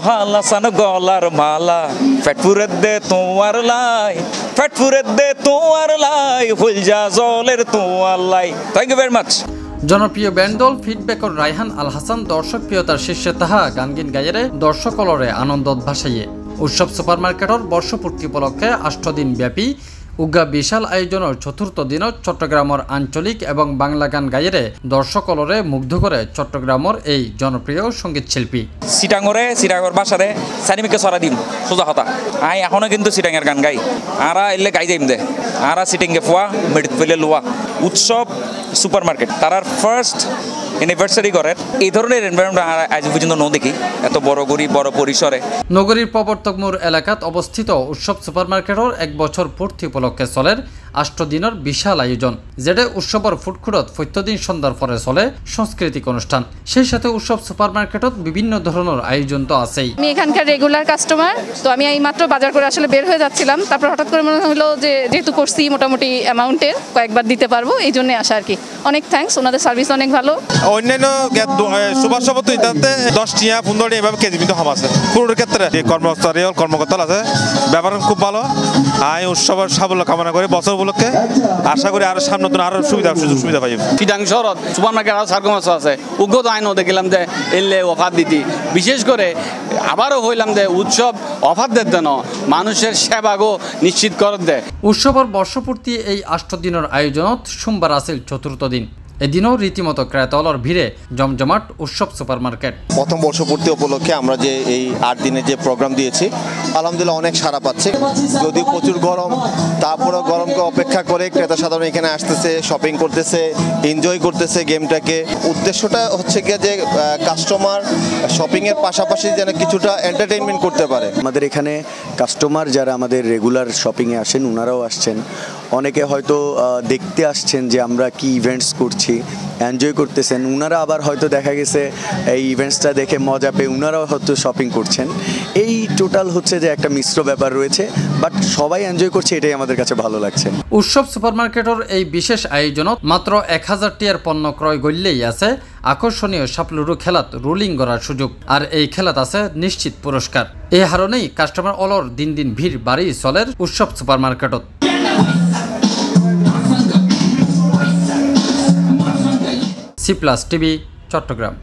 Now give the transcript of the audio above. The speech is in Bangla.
হালা সান গলার মালা ফেটপুরের দে তোমার লাই ফেটপুরের দে তোমার লাই হইল যা জলের তোমার লাই। Thank you very much. জনপ্রিয় ব্যান্ড দল ফিডব্যাকর রায়হান আল হাসান দর্শক প্রিয়তার শীর্ষে তাহা গানগিন গাইয়েরে দর্শক অলরে আনন্দ ভাসাইয়ে উৎসব সুপারমার্কেটর বর্ষপূর্তি উপলক্ষে 8 দিন ব্যাপী উগা বিশাল আয়োজনের চতুর্থ দিনত চট্টগ্রামের আঞ্চলিক এবং বাংলা গান গাইয়েরে দর্শক অলরে মুগ্ধ করে চট্টগ্রামের এই জনপ্রিয় সঙ্গীত শিল্পী। সিটাঙর বাসারে সানিমিকে সরা দিম সোজা হতা আই এখনো কিন্তু সিটাঙের গান গাই আরা এলে গাই যাইম দে আরা সিটিংকে ফুয়া মেডিত পেলে লোয়া উৎসব সুপারমার্কেট তারার ফার্স্ট অ্যানিভার্সারি করেন এই ধরনের এনভায়রনমেন্ট আজ পর্যন্ত ন দেখি এত বড় গরি বড় পরিসরে। নগরীর প্রবর্তকমোড় এলাকাত অবস্থিত উৎসব সুপারমার্কেটের 1 বছর পূর্তি উপলক্ষে চলের 8 দিনের বিশাল আয়োজন যেটা উৎসবের ফুটখুরত প্রত্যেকদিন সন্ধ্যার পরে চলে সাংস্কৃতিক অনুষ্ঠান। সেই সাথে উৎসব সুপারমার্কেটত বিভিন্ন ধরনের আয়োজন তো আছেই। আমি এখানকার রেগুলার কাস্টমার, তো আমি এই মাত্র বাজার করে আসলে বের হয়ে যাচ্ছিলাম, তারপর হঠাৎ করে মনে হলো যে যেহেতু করছি মোটামুটি অ্যামাউন্টের কয়েকবার দিতে পারবো, এই জন্য আসা আর কি। অনেক থ্যাঙ্কস, ওনাদের সার্ভিস অনেক ভালো। অন্যান্য সুপার শপত ইতাতে 10 টিয়া 15 টিয়া এভাবে কেজি কিন্তু আছে পুরোর ক্ষেত্রে কর্মকর্তা আছে ব্যাপার খুব ভালো। আমি উৎসবের সাফল্য কামনা করি বছর উপলক্ষে, আশা করি আরো সামনে নতুন আরো সুযোগ সুবিধা পাই। চিটাং শহরত সুপারমার্কেট আর সার্কমাস আছে উগ্রত আইনও দেখলাম যে এলে অফার দিতি, বিশেষ করে আবারও হইলাম যে উৎসব অফার দিতে ন মানুষের সেবাগো নিশ্চিত করে দেয়। উৎসবের বর্ষপূর্তি এই 8 দিনের আয়োজনত সোমবার আছিল চতুর্থ দিন। এদিনও রীতিমতো ক্রেতালর ভিড়ে জমজমাট উৎসব সুপারমার্কেট। প্রথম বর্ষপূর্তি উপলক্ষে আমরা যে এই 8 দিনের যে প্রোগ্রাম দিয়েছি আলহামদুলিল্লাহ অনেক সাড়া পাচ্ছে। যদিও প্রচুর গরম, তারপরেও গরমকে অপেক্ষা করে ক্রেতা সাধারণ এখানে আসতেছে, শপিং করতেছে, এনজয় করতেছে গেমটাকে। উদ্দেশ্যটা হচ্ছে গিয়ে যে কাস্টমার শপিংয়ের পাশাপাশি যেন কিছুটা এন্টারটেইনমেন্ট করতে পারে। আমাদের এখানে কাস্টমার যারা আমাদের রেগুলার শপিংয়ে আসেন ওনারাও আসছেন, অনেকে হয়তো দেখতে আসছেন যে আমরা কি ইভেন্টস করছি, এনজয় করতেছেন। ওনারা আবার হয়তো দেখা গেছে এই ইভেন্টসটা দেখে মজা পেয়ে ওনারাও হয়তো শপিং করছেন। এই টোটাল হচ্ছে যে একটা মিশ্র ব্যাপার রয়েছে, বাট সবাই এনজয় করছে, এটাই আমাদের কাছে ভালো লাগছে। উৎসব সুপারমার্কেটের এই বিশেষ আয়োজনত মাত্র 1000 টিয়ার পণ্য ক্রয় করলেই আছে আকর্ষণীয় সাপলুরু খেলাত রোলিং করার সুযোগ, আর এই খেলাত আছে নিশ্চিত পুরস্কার। এই হারণেই কাস্টমার অলর দিন দিন ভিড় বাড়ি চলের উৎসব সুপারমার্কেটত। C+ TV Chittagong.